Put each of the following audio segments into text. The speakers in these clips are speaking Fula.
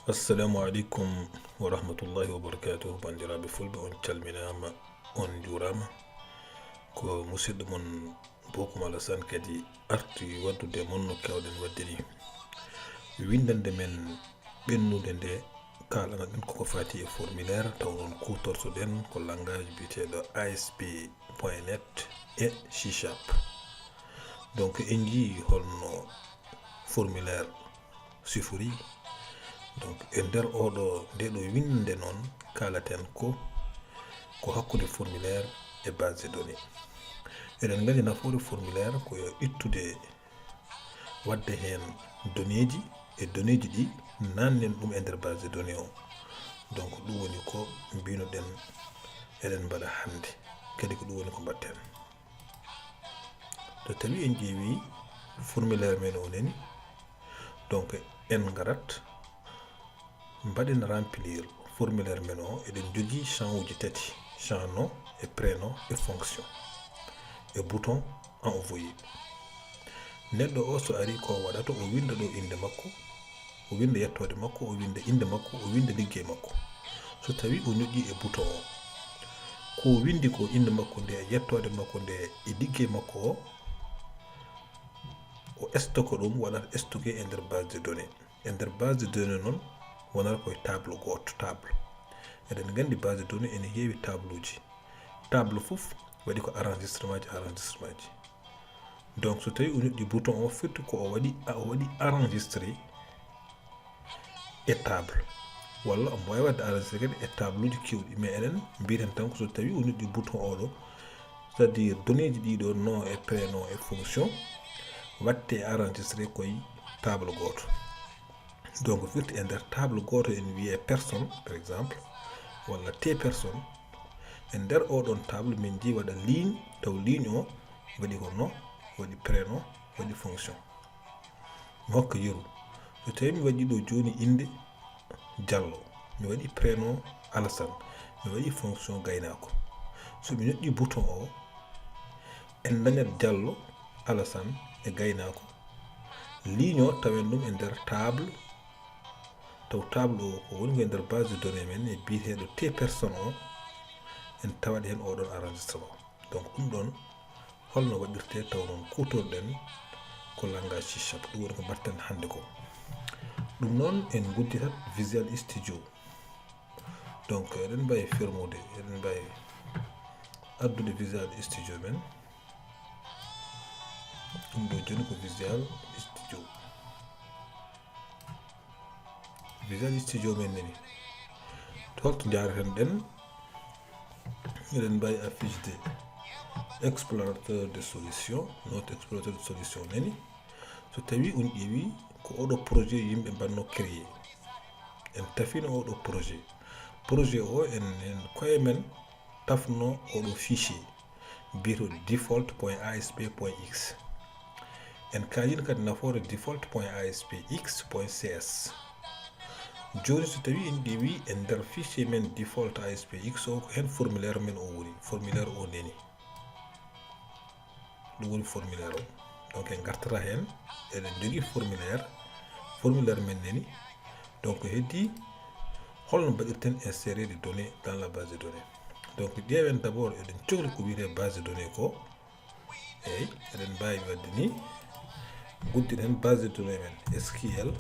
Assalamu alaikum wa rahmatullahi wa barakatuh. Bandiraɓe fulɓe on calminama, on jurama. Ko musidɗo mon Bokum Alassane kadi arti waddude mon no kewɗen waddiri windande men ɓennude nde kalana ɗen koko fati e formulaire taw noon kutortoɗen ko langage biteɗo ASP.NET et C#. Donc en jii holno formulaire sifori. Donc e nder oɗo ndeɗo winde noon kalaten ko hakkude formulaire e base de données. Eɗen gandi nafoore formulaire ko yo ittude wadde hen données e données ɗi nannen ɗum e nder base de données o. Donc ɗum woni ko mbinoɗen eɗen mbaɗa hande, kadi ko ɗum woni ko mbatten. To tawi en ƴeewi formulaire men o neni, donc en garat mbaɗen remplir formulaire men o. Eɗen jogii champ uji tati: champ nom et prénom et fonction et bouton envoyer. Neɗɗo o so ari ko waɗata o winda ɗo inde makko, o winda yettode makko, o winda inde makko, o winda liggey makko. So tawi o ñoƴƴi e bouton o, ko windi ko inde makko nde, yettode makko nde e liggey makko o stocke ɗum, waɗata stocké e nder base de données. E nder base de données noon wonata koye table goto, table. Eɗen gandi base de données ene heewi table uji. Table fof waɗi ko enregistrement ji. Donc so tawi o ñoƴƴi bouton o, firti ko o waɗi enregistré e table, walla omo wawi wadde enregistré kadi e table uji kewɗi. Mais eɗen mbiten tan ko so tawi o ñoƴƴi bouton oɗo, c'est à dire données ji ɗiɗo, nom et prénom et fonction, watte enregistré koye table goto. Donc firti e nder table goto en wiye personne par exemple, walla T personne. E nder oɗon table min ji waɗa ligne, taw ligne o waɗi ko nom, waɗi prénom, waɗi fonction. Mi hokka yeru. So tawi mi waɗi ɗo joni inde Diallo, mi waɗi prénom Alassane, mi waɗi fonction gaynako. So mi ñoƴƴi bouton o, en dañat Diallo, Alassane e gaynako. Ligne o tawen ɗum e nder table, taw table o ko woni ko e nder base de données men e biyeteɗo T personne o, en tawat hen oɗon enregistrement. Donc ɗum ɗon holno waɗirte taw noon kutorɗen ko langage C#. Ɗum woni ko mbatten hande ko. ɗum noon en gudditat Visual Studio. Donc eɗen mbawi firmude, eɗen mbawi addude Visual Studio men. ɗum ɗo joni ko Visual Studio. Visual Studio men neni holto jareten ɗen. Eɗen mbawi affiche de explorateur de solution. Notre explorateur de solution neni, so tawi on ƴeewi ko oɗo projet yimɓe mbanno créé, en tafino oɗo projet o en koye men tafno oɗo fichier biyeto default.asp.x. en kalino kadi nafoore default.aspx.cs. joni so tawi en ƴeewi e nder fichier men default aspx o, ko hen formulaire men o woni. Formulaire o neni ɗum woni formulaire o. Donc en gartata hen, eɗen jogui formulaire men neni. Donc heddi holno mbaɗirten insérer des données dans la base de données. Donc ƴeewen d'abord eɗen cohli ko wiyete base de données ko. Eyyi eɗen mbawi wadde ni, guddiɗen base de données men SQL.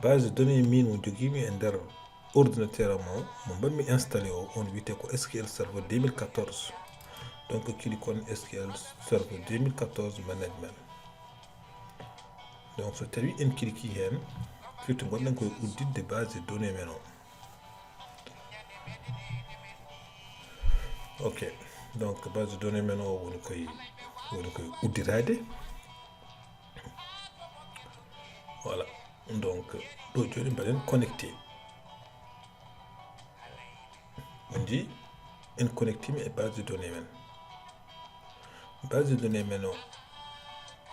Base de données min mo joguimi e nder ordinateur mo mbanmi installé o, on wiyete ko SQL Server 2014. Donc clique on SQL Server 2014 management. Donc so tawi en clique hen, firti gonɗen koye udditde base de données men o. Ok, donc base de données men o woni koye udditade. Voilà. Donc ɗo joni mbaɗen connecté. on dit en connecté e base de données men. Base de données men o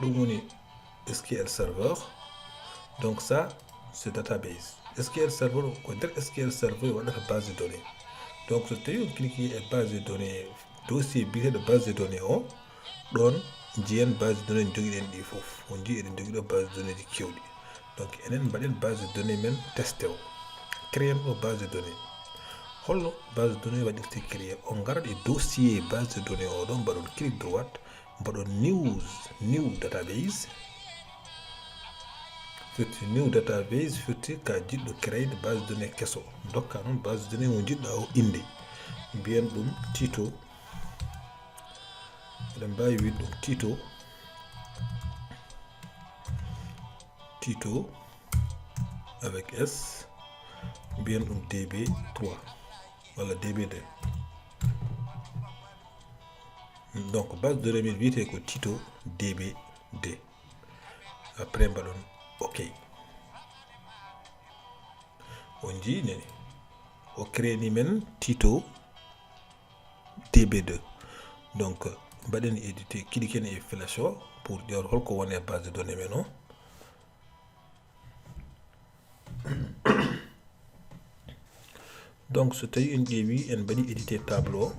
ɗum woni SQL Server. Donc ça c'est database. SQL Server ko nder SQL Server waɗata base de données. Donc so tawi on clique e base de données, dossier biyeteɗo base de données o, ɗon jiyen base de données joguiɗen ɗi fof. On jii eɗen jogui ɗo base de données ji kewɗi. donc enen mbaɗen base de données men testé o créen ɗo base de données holno base de données waɗirte créé on garat e dossier base de données o ɗon mbaɗon clic droit mbaɗon new database firti new database firti ka jiɗɗo créé base de données kesso dokka noon base de données mo jiɗɗa o inde mbiyen ɗum Tito eɗen mbawi wiide ɗum Tito avec S mbiyen ɗum DB3 walla DB2 donc base de données wiyete ko Tito DB2 après mbaɗon ok on jii nene o créeni men Tito DB2 donc mbaɗen édité cliquen e flash o pour ƴewde holko woni e base de données men o donc so tawi en ƴeewi en mbaɗi édité tableau o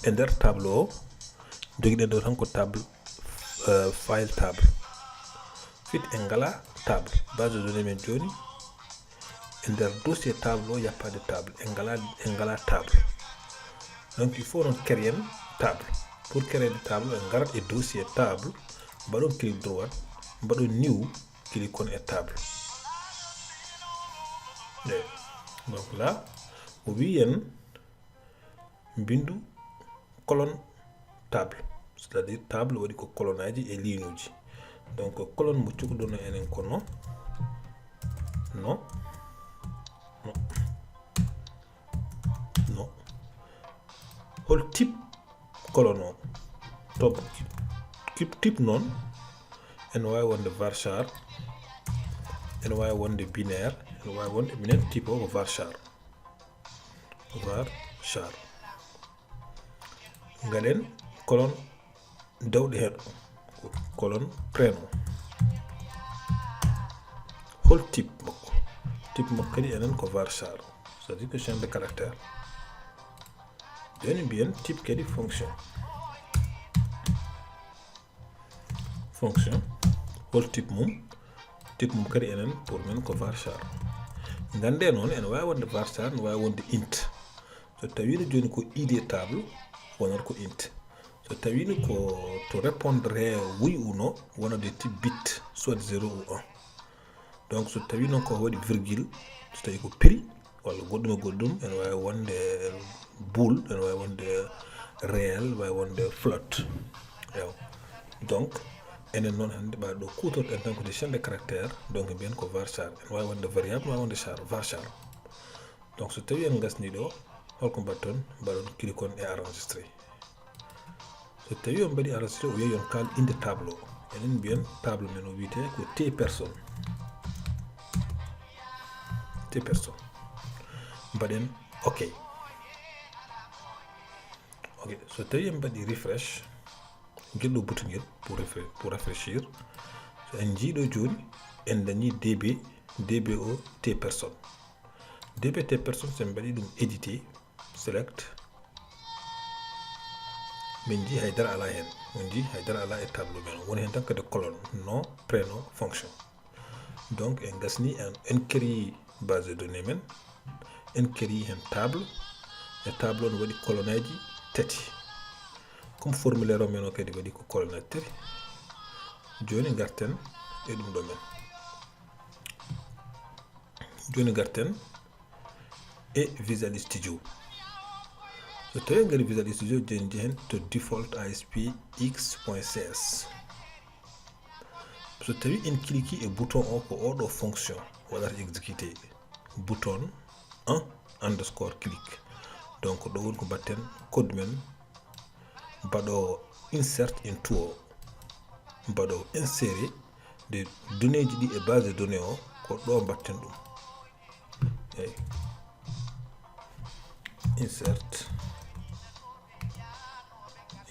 e nder tableau o joguiɗen ɗo tan ko table file table fit en ngala table base de données men joni e nder dossier table o yappade table en ngala table donc il faut non créer table pour créer table en garat e dossier table mbaɗon clic droit mbaɗon new clic on e table donc là o wi en bindu colonne table c'est à dire table waɗi ko colonne aji e ligne uji donc colonne mo cukaɗono enen ko non hol type colonne o top type noon en wawi wonde varchar en wawi wonde binaire en wawi wonde minen type o ko varchar gaɗen colonne dawɗe hen colonne prénom hol type makko kadi enen ko varchar c'est à dire que chaîne de caractère joni mbiyen type kadi fonction hol type mum kadi enen pour men ko varchar gande noon ene wawi wonde varchar ne wawi wonde int so tawino joni ko id table wonata ko int so tawino ko to répondre he oui ou non wonade type bit soit 0 ou 1 donc so tawi noon ko waɗi virgule so tawi ko prix walla goɗɗum ene wawi wonde boule ene wawi wonde réel wawi wonde flotte donc enen noon hande ɓaɗo ɗo kutorɗen tan ko des chaînes de caractère donc mbiyen ko varchar ene wawi wonde variable wawi wonde varchar donc so tawi en gasni ɗo holko mbatton mbaɗon clic on e enregistré so tawi on mbaɗi enregistré o yeeyi on kal inde table o enen mbiyen table men o wiyete ko T personne mbaɗen ok so tawi en mbaɗi refresh guelɗo boutonguel pour rafraîchir so en jiiɗo joni en dañi dbo T personne so en mbaɗi ɗum édité select min ji haydara ala hen ala e tableau men woni hen tan kadi colonne nom prénom fonction donc en gasni en créé base de données men en créé hen table e table on waɗi colonne aji tati comme formulaire o men o kadi waɗi ko colonne aji tati joni garten e ɗum ɗo men e Visual Studio so tawi ngari Visual Studio joni jehen to default ASP.x.cs so tawi en cliquer e bouton o ko oɗo fonction waɗata exécuté bouton 1 click donc ɗo woni ko batten code men mbaɗo insert into o mbaɗo inséré de données ji ɗi e base de données o ko ɗo batten ɗum eyyi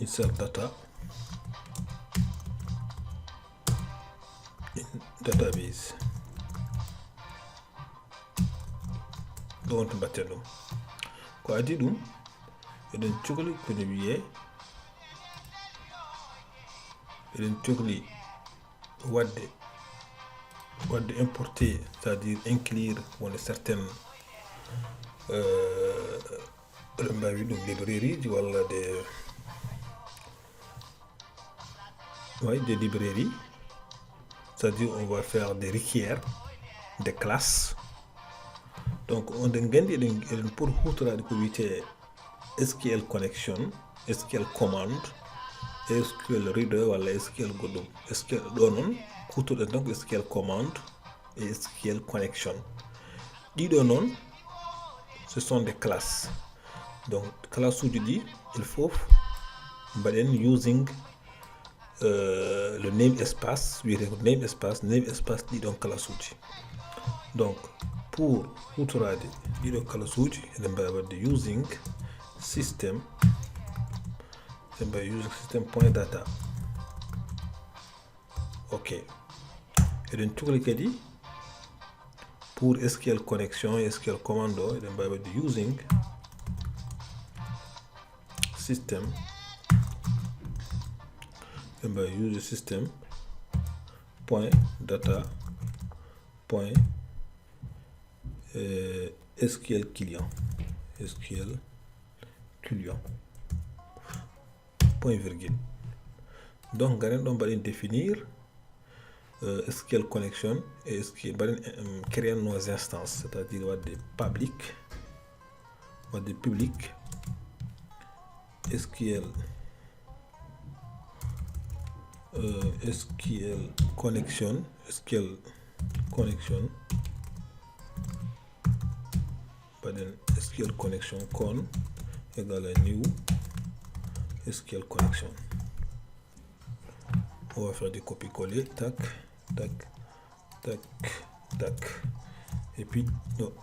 insert data in database ɗo wonto batten ɗum ko adi ɗum eɗen cohli kono wiye eɗen cohli wadde wadde importer, c'est-à-dire inclure woni certaines oɗon mbawi ɗum librairie ji walla des librairies, c'est-à-dire on va faire des requiers des classes. Donc on gandi eɗen pour hutorade ko wiyete SQL connection, SQL command, SQL reader walla SQL goɗɗum. SQL ɗo noon hutorɗen donc SQL command et SQL connection. Ɗiɗo noon ce sont des classes. Donc classe uji ɗi il faut mbaɗen using le name espace, wiyete ko name espace ɗiɗon classe uji. Donc pour hutorade ɗiɗo classe uji eɗen mbawi wadde using system, eɗen mbawi using system point data. Ok, eɗen cuhli kadi pour SQL connection et SQL command o eɗen mbawi wadde using system, eɗen mbawi use system point data point SQL client point virgule. Donc garen ɗon mbaɗen définir SQL connection et SQL mbaɗen créer nos instances, c'est-à-dire wadde public SQL connection mbaɗen SQL connection con égale à new SQL connection. On va faire des copier-coller, tac, et puis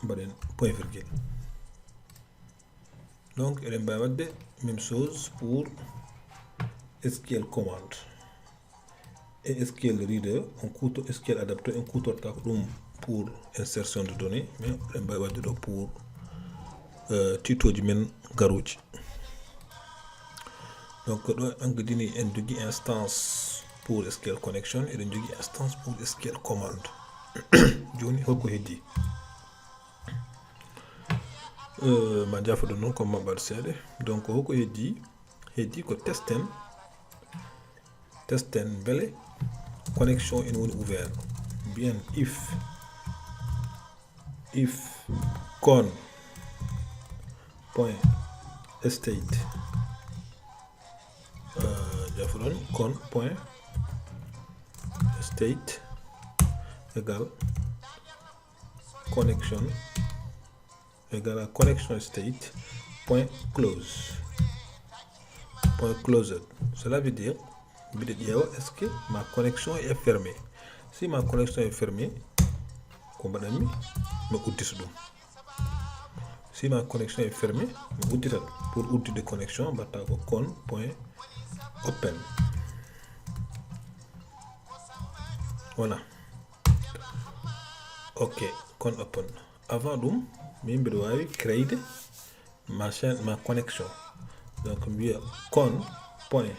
mbaɗen point virgule. Donc eɗen mbawi wadde même chose pour SQL command et SQL reader. On couto SQL adapter, on kutorta ko ɗum pour insertion de données, mais eɗen mbawi wadde ɗo pour tutoji men garuji. Donc ɗo angadini en jogui instance pour SQL connection eɗen jogui instance pour SQL command. Joni holko heddi? Ma jafoɗo noon comme maɓɓaɗo seeɗa. Donc holko heddi ko testen beele connection ene woni ouvert. Bien if con point state jafoɗon con point state égal connection égal à connection state point closed. Cela veut dire est-ce que ma connexion est fermée? Si ma connexion est fermée, si ma connexion est fermée, pour outil de connexion, con point open. Voilà. Ok, con open. Avant d'où, je vais créer ma connexion. Donc, je vais con point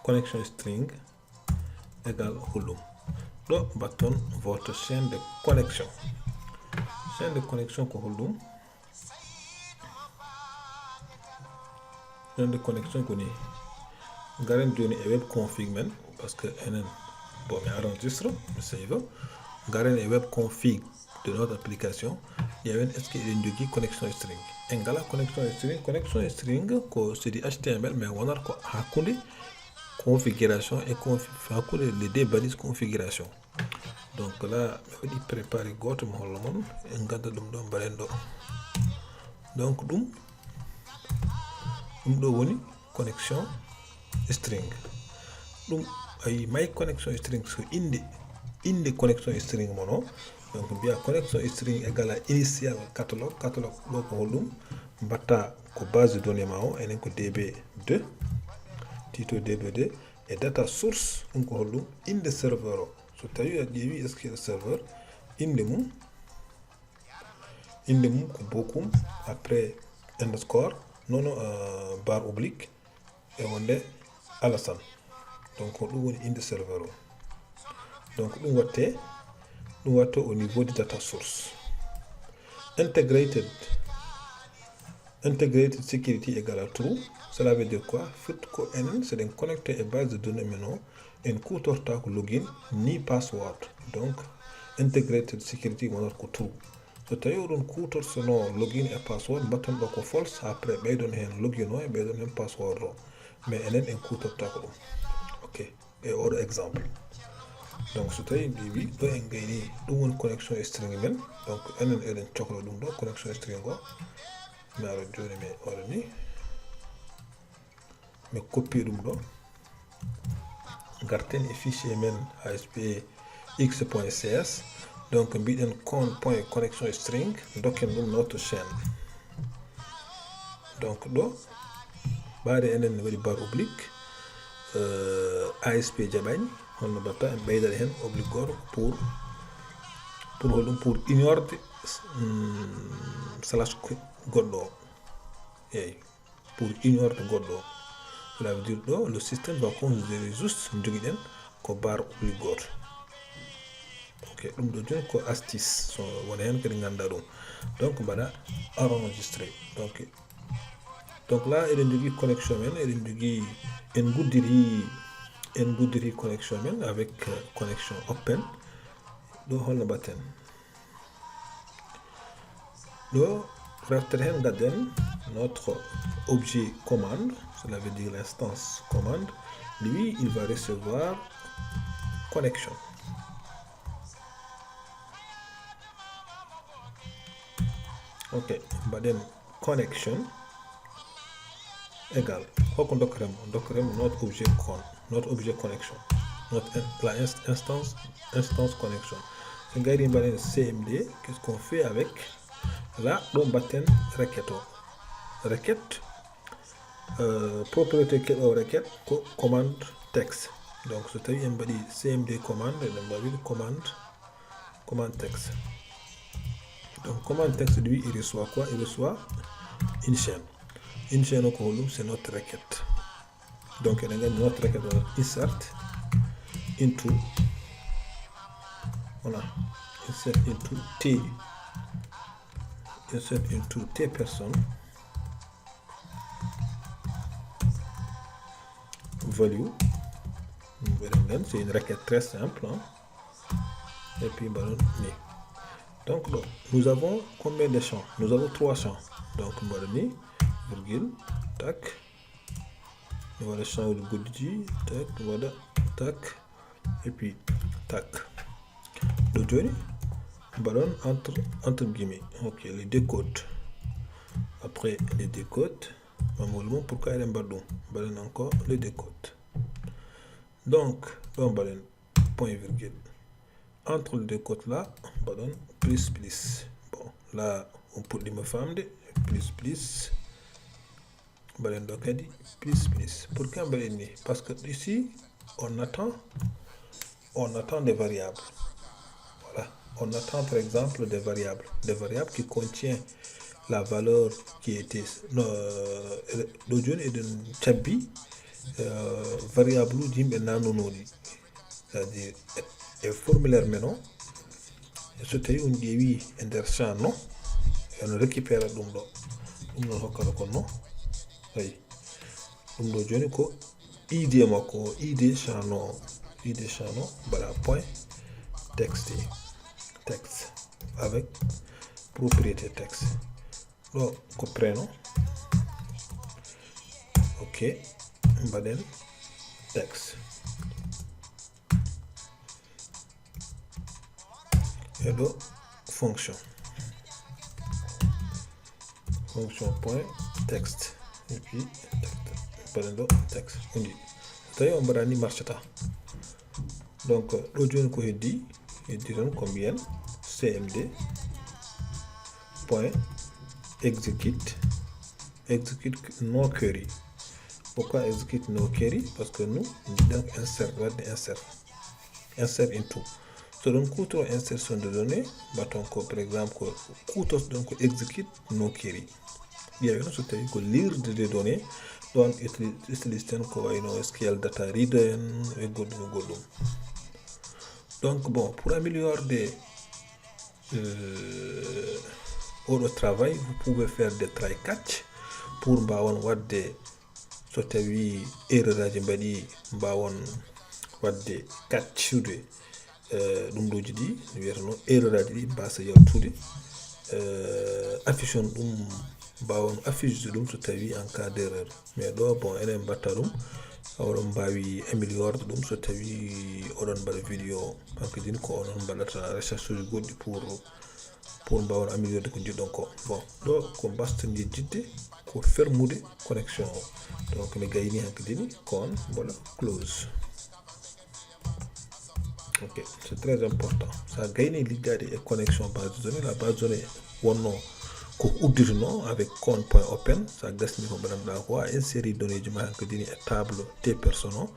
connection string égale hulum. Donc, bâton votre chaîne de connexion. Chaîne de connexion ko hulum. Chaîne de connexion ko ni. Garen joni e web config men parce que enen bon mi enregistre, mi save. Garen e web config de notre application. Est-ce qu'il y a une connexion string? Engala connexion string ko c'est du HTML mais on a ko hakunde configuration et hakunde les deux balises configuration. Donc là je vais préparer goto mo holla mon en gadda dum do balen do. Donc dum do woni connexion string. Dum ay my connexion string so inde connexion string mono. Donc bien connexion string égale à initial catalogue ɗo ko hollum mbatta ko base de données ma o enen ko db2 tito db2 et data source ɗum ko hollum inde serveur o. So tawi a ƴeewi SQL serveur inde mum ko bokum après underscore non barre oblique et wonde Alassane. Donc ko ɗum woni inde serveur o. donc ɗum watte au niveau de data source. Integrated security égale à true. Cela veut dire quoi? Fait ko enen c'est connecté à base de données maintenant en kutorta ko login ni password. Donc integrated security wonata ko true. So tawi oɗon kutortono login et password mbatten ɗo ko false, après ɓeydon hen login o e ɓeydon hen password o, mais enen en kutorta ko ɗum. Ok, et oɗo exemple. Donc so tawi mbi wi ɗo en gayni ɗum woni connexion string men, donc enen eɗen cohla ɗum ɗo connexion string o. mi ara joni mi waɗa ni mi copie ɗum ɗo garten e fichier men asp x.cs. donc mbiɗen point connexion string dokken ɗum notre chaîne. donc ɗo ɓaade enen waɗi barre oblique asp jaɓani holno batta en ɓeydat hen oblique goto pour hoɗum pour ignorde slash goɗɗo o. Hey, pour ignorde goɗɗo o. Cela veut dire ɗo le système va considérer juste joguiɗen ko barre oblique goto. Ok, ɗum ɗo joni ko astuce so wona hen kadi ganda ɗum. Donc mbaɗa enregistré. donc là eɗen jogui connexion men, eɗen jogui en guddiri connexion men avec connexion open. ɗo holno mbatten ɗo raftere hen gadden notre objet commande, cela veut dire l'instance commande. Lui il va recevoir connexion. Ok, mbaɗen connexion égal hoko dokkremo notre objet connexion, la instance connexion. so gari mbaɗen cmd, qu'est-ce qu'on fait avec là ɗo mbatten requête o. requête propriété keɗo requête ko commande texte. donc so tawi en mbaɗi cmd commande eɗen mbawi commande texte. donc commande texte lui il reçoit quoi? Il reçoit une chaîne. Une chaîne au column, c'est notre requête. Donc on a notre requête insert into, voilà, insert into t personnes, value. C'est une requête très simple, hein? Et puis ballon. Donc nous avons combien de champs? Nous avons 3 champs. donc mbaɗani virgule tac, mi waɗa champ de goddiji tac, voilà, tac, et puis tac. ɗo joni mbaɗon entre guillemets. ok, les décodes. Après les décodes mamolmo pourquoi eɗen mbaɗa ɗum mbaɗen encore les décodes. donc ɗo mbaɗen point virgule entre le décode là mbaɗon plus. Bon là on puɗɗima famde plus mbaɗen ɗo kadi plus. Pourquoi mbaɗen ni? Parce que ici on attend des variables. Voilà, on attend par exemple des variables qui contient la valeur qui était ɗo joni eɗen cabbi variable uji yimɓe nanonoɗi, c'est-à-dire e formulaire men o so tawi on ƴeewi e nder champ non on récupéra ɗum ɗo, ɗum non hokkata kon non. ayi ɗum ɗo joni ko id makko, id champ no mbaɗa point texte avec propriété texte. ɗo ko prénom. ok, mbaɗen texte et ɗo fonction point texte et puis mbaɗen ɗo texte undi tawi on mbaɗani marchata. donc ɗo joni ko heddi tan ko mbiyen cmd point execute no query. Pourquoi execute no query? Parce que nous donc insert into. So donc kuto insertion de données baton ko par exemple ko kutos donc execute no query. Il y a une sorte de lire des données donc utilise ko wayno SQL data reader et goddum. Donc bon, pour améliorer au travail, vous pouvez faire des try catch pour mbawon wadde so tawi erreur aji mbaɗi mbawon wadde catchude ɗum ɗoji ɗi wiyata erreur aji ɗi mbasa yaltude affiche on ɗum mbawon affiche ɗum so tawi en cas d' erreur. Mais ɗo bon enen mbatta ɗum oɗon mbawi améliorde ɗum so tawi oɗon mbaɗa vidéo hankkadine ko onon mbaɗata recherche uji goɗɗi pour mbawon améliorde ko jiɗɗon ko. Bon ɗo ko baston jejjidde ko fermude connexion o. Donc mi gayni hankkadine ko on mboɗa close. Ok, c'est très important. Ça gagne liggade et connexion base de données. La base de données wonno ko udditino avec con.open. Ça gasni ko banamda ko une série de données juma hankkadine e table T personne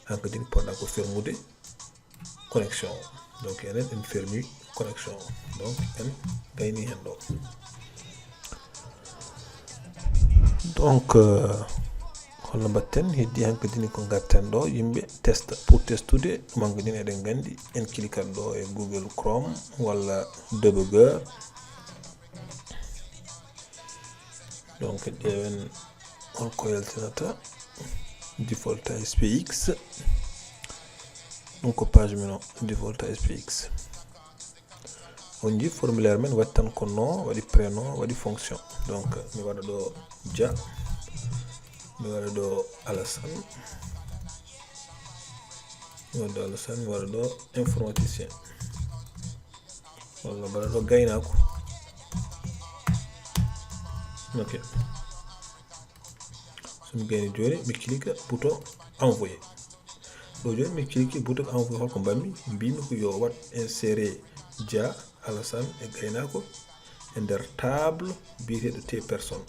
hankkadine podda ko fermude connexion. Donc enen en fermi connexion. Donc en gayni hen do. Donc hono mbatten heddi hankkadine ko gatten ɗo yimɓe testa pour testude ɗum hankkadine eɗen gandi en cliquat ɗo e Google Chrome walla debugger. Donc ƴeewen holko yaltinata default SPX ɗum ko page min o default SPX on ji formulaire men waɗi tan ko nom waɗi prénom waɗi fonction. Donc mi waɗa ɗo Dia, mi waɗa ɗo Alassane, mi waɗa ɗo Alassane, mi waɗa ɗo informaticien walla mbaɗa ɗo gaynako. Ok, so mi gayni joni mi clique bouton envoyer. ɗo joni mi clique bouton envoyer holko mbammi mbimi ko yo wat insérer Dia, Alassane e gaynako e nder table biyeteɗo T personne.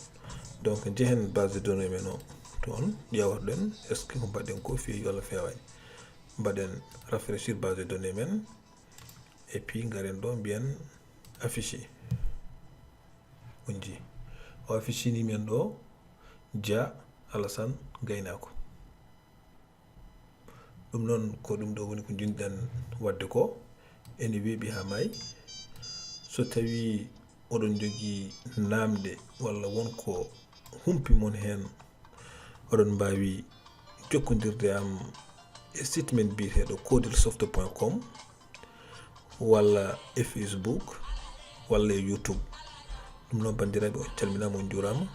Donc jehen base de données men o toon ƴewaɗen est ce que ko mbaɗɗen ko fewi walla fewani. Mbaɗen rafraîchir base de données men et puis garen ɗo mbiyen affiché on ji o affichini men ɗo Dia, Alassane, gaynako. ɗum noon ko ɗum ɗo woni ko jinɗen wadde ko ene weeɓi ha maayi. So tawi oɗon jogui namde walla wonko humpi mon hen oɗon mbawi jokkodirde am e site men biyeteɗo kodilsoft.com walla e Facebook walla e YouTube. ɗum noon bandiraɓe on calminama on jurama